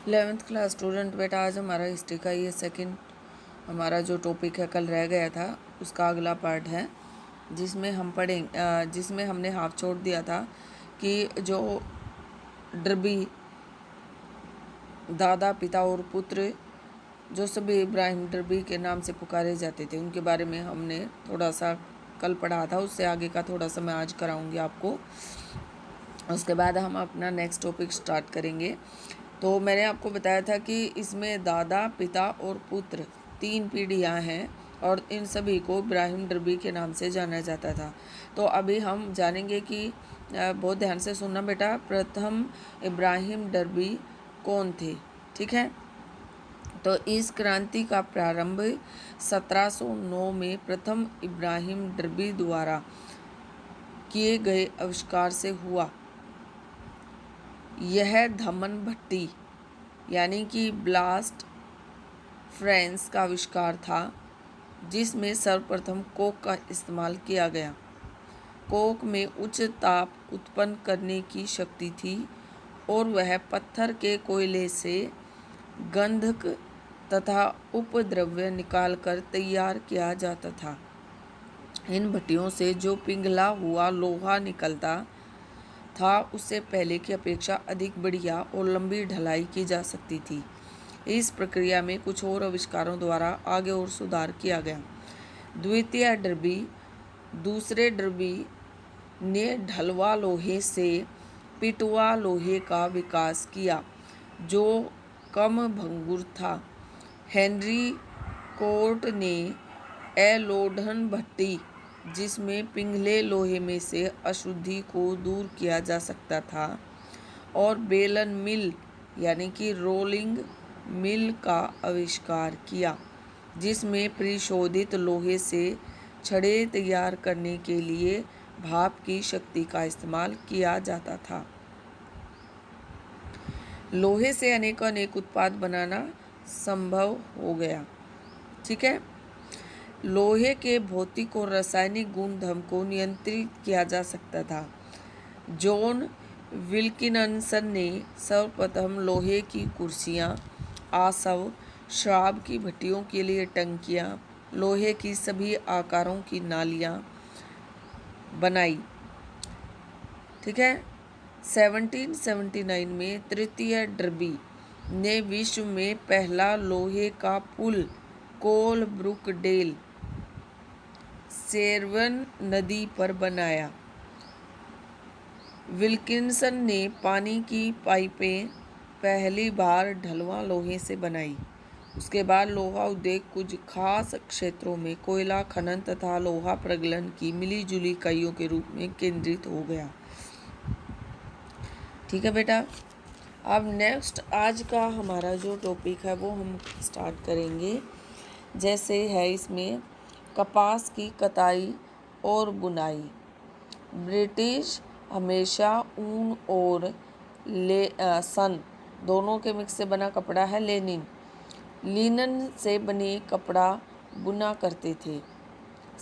11th class student बेटा, आज हमारा हिस्ट्री का ये सेकंड हमारा जो टॉपिक है कल रह गया था उसका अगला पार्ट है, जिसमें हमने हाफ छोड़ दिया था कि जो डर्बी दादा पिता और पुत्र जो सभी इब्राहिम डर्बी के नाम से पुकारे जाते थे उनके बारे में हमने थोड़ा सा कल पढ़ा था। उससे आगे का थोड़ा सा मैं आज कराऊंगी आपको। उसके बाद हम अपना नेक्स्ट टॉपिक स्टार्ट करेंगे। तो मैंने आपको बताया था कि इसमें दादा पिता और पुत्र 3 पीढ़ियाँ हैं और इन सभी को इब्राहिम डर्बी के नाम से जाना जाता था। तो अभी हम जानेंगे कि बहुत ध्यान से सुनना बेटा, प्रथम इब्राहिम डर्बी कौन थे। ठीक है, तो इस क्रांति का प्रारंभ 1709 में प्रथम इब्राहिम डर्बी द्वारा किए गए आविष्कार से हुआ। यह धमन भट्टी यानी कि ब्लास्ट फ्रेंस का आविष्कार था, जिसमें सर्वप्रथम कोक का इस्तेमाल किया गया। कोक में उच्च ताप उत्पन्न करने की शक्ति थी और वह पत्थर के कोयले से गंधक तथा उपद्रव्य निकालकर तैयार किया जाता था। इन भट्टियों से जो पिघला हुआ लोहा निकलता था उससे पहले की अपेक्षा अधिक बढ़िया और लंबी ढलाई की जा सकती थी। इस प्रक्रिया में कुछ और आविष्कारों द्वारा आगे और सुधार किया गया। द्वितीय डर्बी दूसरे डर्बी ने ढलवा लोहे से पिटवा लोहे का विकास किया जो कम भंगुर था। हेनरी कोर्ट ने एलोढन भट्टी, जिसमें पिघले लोहे में से अशुद्धि को दूर किया जा सकता था, और बेलन मिल यानी कि रोलिंग मिल का आविष्कार किया, जिसमें परिशोधित लोहे से छड़े तैयार करने के लिए भाप की शक्ति का इस्तेमाल किया जाता था। लोहे से अनेक उत्पाद बनाना संभव हो गया। ठीक है, लोहे के भौतिक और रासायनिक गुणधर्म को नियंत्रित किया जा सकता था। जॉन विल्किनसन ने सर्वप्रथम लोहे की कुर्सियाँ, आसव, शराब की भट्टियों के लिए टंकियाँ, लोहे की सभी आकारों की नालियाँ बनाई। ठीक है, 1779 में तृतीय डर्बी ने विश्व में पहला लोहे का पुल कोलब्रुकडेल सेवन नदी पर बनाया। विल्किंसन ने पानी की पाइपें पहली बार ढलवा लोहे से बनाई। उसके बाद लोहा उद्योग कुछ खास क्षेत्रों में कोयला खनन तथा लोहा प्रगलन की मिलीजुली इकाइयों के रूप में केंद्रित हो गया। ठीक है बेटा, अब नेक्स्ट आज का हमारा जो टॉपिक है वो हम स्टार्ट करेंगे। जैसे है इसमें कपास की कताई और बुनाई। ब्रिटिश हमेशा ऊन और सन दोनों के मिक्स से बना कपड़ा है लिनन से बने कपड़ा बुना करते थे।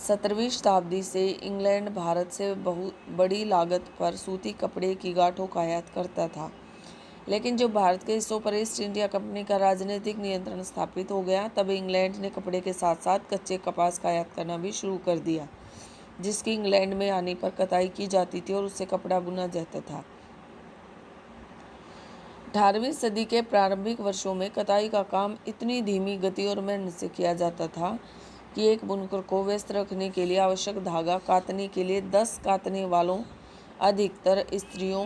17वीं शताब्दी से इंग्लैंड भारत से बहुत बड़ी लागत पर सूती कपड़े की गांठों का आयात करता था, लेकिन जब भारत के हिस्सों पर ईस्ट इंडिया कंपनी का राजनीतिक नियंत्रण स्थापित हो गया तब इंग्लैंड ने कपड़े के साथ साथ कच्चे कपास का आयात करना भी शुरू कर दिया, जिसकी इंग्लैंड में आने पर कताई की जाती थी और उससे कपड़ा बुना जाता था। 18वीं सदी के प्रारंभिक वर्षों में कताई का काम इतनी धीमी गति और मेहनत से किया जाता था कि एक बुनकर को व्यस्त रखने के लिए आवश्यक धागा काटने के लिए 10 काटने वालों, अधिकतर स्त्रियों,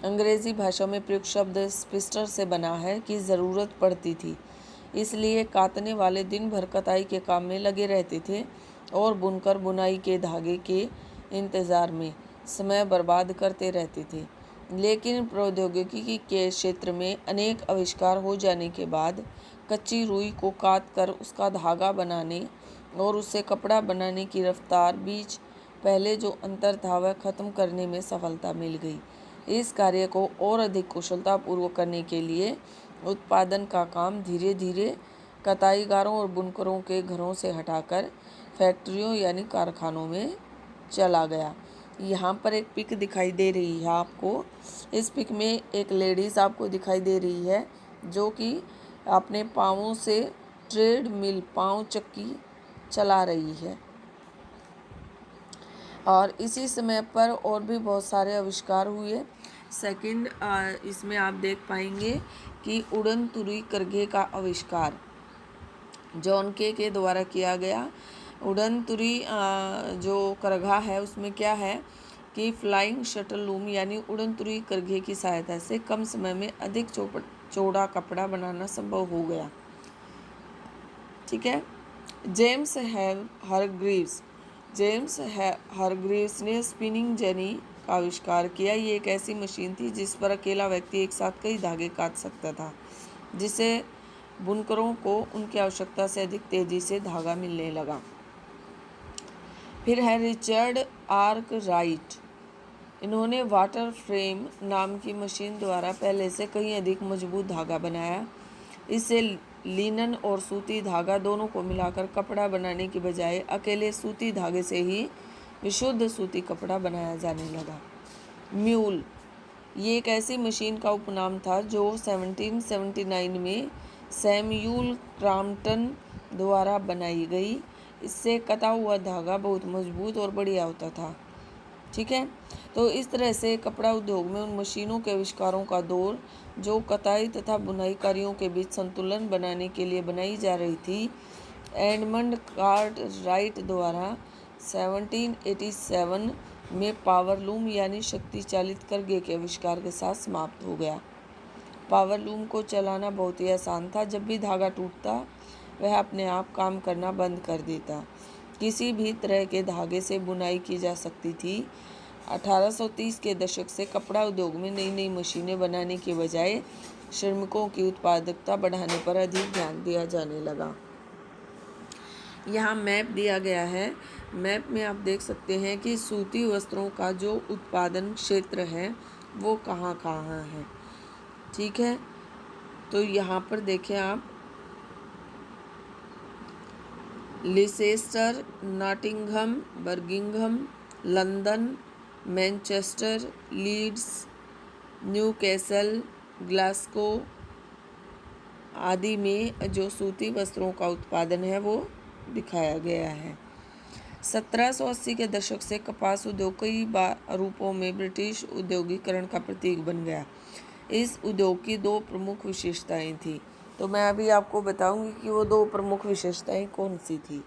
अंग्रेजी भाषा में प्रयुक्त शब्द स्पिस्टर से बना है, की ज़रूरत पड़ती थी। इसलिए काटने वाले दिन भर कताई के काम में लगे रहते थे और बुनकर बुनाई के धागे के इंतज़ार में समय बर्बाद करते रहते थे। लेकिन प्रौद्योगिकी के क्षेत्र में अनेक आविष्कार हो जाने के बाद कच्ची रुई को काट कर उसका धागा बनाने और उससे कपड़ा बनाने की रफ्तार बीच पहले जो अंतर था वह खत्म करने में सफलता मिल गई। इस कार्य को और अधिक कुशलतापूर्वक करने के लिए उत्पादन का काम धीरे धीरे कताईगारों और बुनकरों के घरों से हटाकर फैक्ट्रियों यानी कारखानों में चला गया। यहाँ पर एक पिक दिखाई दे रही है आपको। इस पिक में एक लेडीज़ आपको दिखाई दे रही है जो कि अपने पाँवों से ट्रेड मिल पाँव चक्की चला रही है। और इसी समय पर और भी बहुत सारे आविष्कार हुए। सेकंड, इसमें आप देख पाएंगे कि उड़न तुरी करघे का आविष्कार जॉन के द्वारा किया गया। उड़न तुरी जो करघा है उसमें क्या है कि फ्लाइंग शटल लूम यानी उड़न तुरी करघे की सहायता से कम समय में अधिक चौड़ा कपड़ा बनाना संभव हो गया। ठीक है। जेम्स हरग्रीव्स ने स्पिनिंग जेनी का आविष्कार किया। ये एक ऐसी मशीन थी जिस पर अकेला व्यक्ति एक साथ कई धागे काट सकता था, जिससे बुनकरों को उनकी आवश्यकता से अधिक तेजी से धागा मिलने लगा। फिर है रिचर्ड आर्कराइट। इन्होंने वाटर फ्रेम नाम की मशीन द्वारा पहले से कहीं अधिक मजबूत धागा बनाया। इससे लिनन और सूती धागा दोनों को मिलाकर कपड़ा बनाने की बजाय अकेले सूती धागे से ही विशुद्ध सूती कपड़ा बनाया जाने लगा। म्यूल, ये एक ऐसी मशीन का उपनाम था जो 1779 में सैम्यूल क्रॉम्पटन द्वारा बनाई गई। इससे कटा हुआ धागा बहुत मजबूत और बढ़िया होता था। ठीक है। तो इस तरह से कपड़ा उद्योग में उन मशीनों के आविष्कारों का दौर जो कताई तथा बुनाई कार्यों के बीच संतुलन बनाने के लिए बनाई जा रही थी, एडमंड कार्टराइट द्वारा 1787 में पावरलूम यानी शक्ति चालित करघे के आविष्कार के साथ समाप्त हो गया। पावरलूम को चलाना बहुत ही आसान था। जब भी धागा टूटता वह अपने आप काम करना बंद कर देता। किसी भी तरह के धागे से बुनाई की जा सकती थी। 1830 के दशक से कपड़ा उद्योग में नई नई मशीनें बनाने के बजाय श्रमिकों की उत्पादकता बढ़ाने पर अधिक ध्यान दिया जाने लगा। यहाँ मैप दिया गया है। मैप में आप देख सकते हैं कि सूती वस्त्रों का जो उत्पादन क्षेत्र है वो कहाँ कहाँ है। ठीक है। तो यहाँ पर देखें आप, Leicester, Nottingham, Birmingham, London, Manchester, Leeds, Newcastle, Glasgow आदि में जो सूती वस्त्रों का उत्पादन है वो दिखाया गया है। 1780 के दशक से कपास उद्योग कई रूपों में ब्रिटिश औद्योगिकरण का प्रतीक बन गया। इस उद्योग की दो प्रमुख विशेषताएं थी। तो मैं अभी आपको बताऊंगी कि वो दो प्रमुख विशेषताएं कौन सी थी।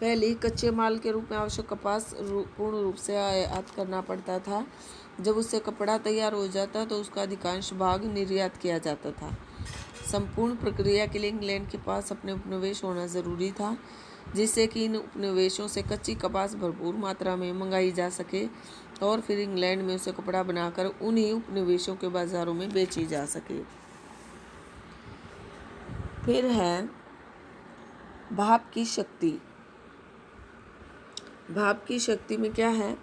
पहली, कच्चे माल के रूप में आवश्यक कपास पूर्ण रूप से आयात करना पड़ता था। जब उससे कपड़ा तैयार हो जाता तो उसका अधिकांश भाग निर्यात किया जाता था। संपूर्ण प्रक्रिया के लिए इंग्लैंड के पास अपने उपनिवेश होना ज़रूरी था, जिससे कि इन उपनिवेशों से कच्ची कपास भरपूर मात्रा में मंगाई जा सके और फिर इंग्लैंड में उसे कपड़ा बनाकर उन्हीं उपनिवेशों के बाज़ारों में बेची जा सके। फिर है भाप की शक्ति। भाप की शक्ति में क्या है,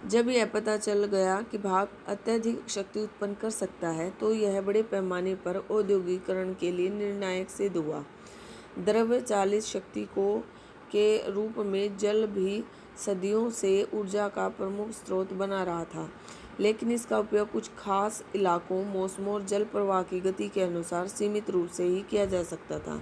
जब यह पता चल गया कि भाप अत्यधिक शक्ति उत्पन्न कर सकता है तो यह बड़े पैमाने पर औद्योगिकरण के लिए निर्णायक सिद्ध हुआ। द्रव्य चालित शक्ति के रूप में जल भी सदियों से ऊर्जा का प्रमुख स्रोत बना रहा था, लेकिन इसका उपयोग कुछ खास इलाकों, मौसमों और जल प्रवाह की गति के अनुसार सीमित रूप से ही किया जा सकता था।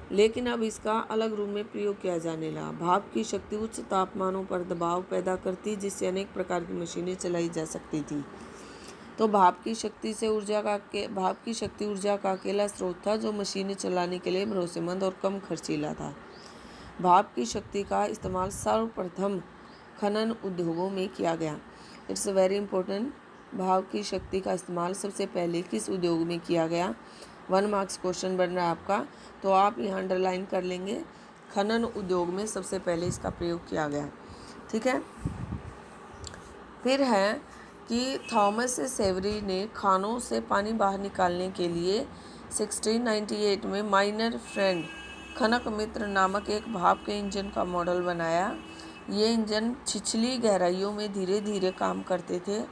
लेकिन अब इसका अलग रूप में प्रयोग किया जाने लगा। भाप की शक्ति उच्च तापमानों पर दबाव पैदा करती, जिससे अनेक प्रकार की मशीनें चलाई जा सकती थी। तो भाप की शक्ति ऊर्जा का अकेला स्रोत था जो मशीनें चलाने के लिए भरोसेमंद और कम खर्चीला था। भाप की शक्ति का इस्तेमाल सर्वप्रथम खनन उद्योगों में किया गया। It's very important. भाप की शक्ति का इस्तेमाल सबसे पहले किस उद्योग में किया गया? 1 मार्क्स क्वेश्चन बन रहा है आपका, तो आप यहाँ अंडरलाइन कर लेंगे। खनन उद्योग में सबसे पहले इसका प्रयोग किया गया। ठीक है। फिर है कि थॉमस सेवरी ने खानों से पानी बाहर निकालने के लिए 1698 में माइनर फ्रेंड खनक मित्र नामक एक भाप के इंजन का मॉडल बनाया। ये इंजन छिछली गहराइयों में धीरे धीरे काम करते थे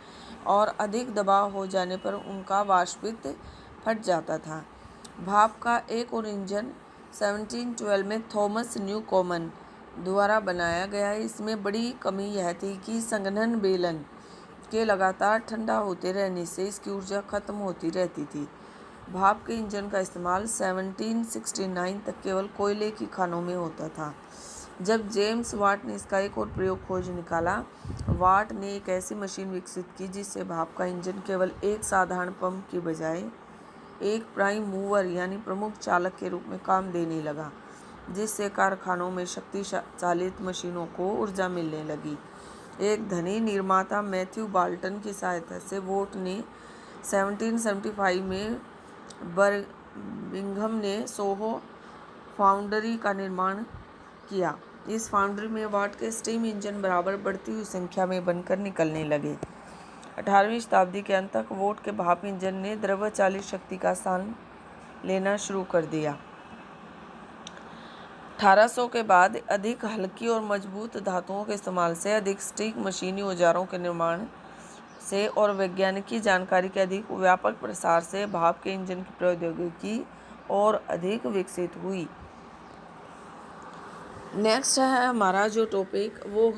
और अधिक दबाव हो जाने पर उनका वाष्पित फट जाता था। भाप का एक और इंजन 1712 में थॉमस न्यूकोमन द्वारा बनाया गया। इसमें बड़ी कमी यह थी कि संघनन बेलन के लगातार ठंडा होते रहने से इसकी ऊर्जा खत्म होती रहती थी। भाप के इंजन का इस्तेमाल 1769 तक केवल कोयले की खानों में होता था। जब जेम्स वाट ने इसका एक और प्रयोग खोज निकाला, वाट ने एक ऐसी मशीन विकसित की जिससे भाप का इंजन केवल एक साधारण पंप की बजाय एक प्राइम मूवर यानी प्रमुख चालक के रूप में काम देने लगा, जिससे कारखानों में शक्ति चालित मशीनों को ऊर्जा मिलने लगी। एक धनी निर्माता मैथ्यू बाल्टन की सहायता से वोट ने 1775 में बर्मिंघम ने सोहो फाउंड्री का निर्माण किया। इस फाउंड्री में वाट के स्टीम इंजन बराबर बढ़ती हुई संख्या में बनकर निकलने लगे। 18वीं शताब्दी के अंत तक वोट के भाप इंजन ने द्रव्य चालित शक्ति का स्थान लेना शुरू कर दिया। 1800 के बाद अधिक हल्की और मजबूत धातुओं के इस्तेमाल से, अधिक सटीक मशीनी औजारों के निर्माण से और वैज्ञानिकी जानकारी के अधिक व्यापक प्रसार से भाप के इंजन की प्रौद्योगिकी और अधिक विकसित हुई। नेक्स्ट है हमारा जो टॉपिक वो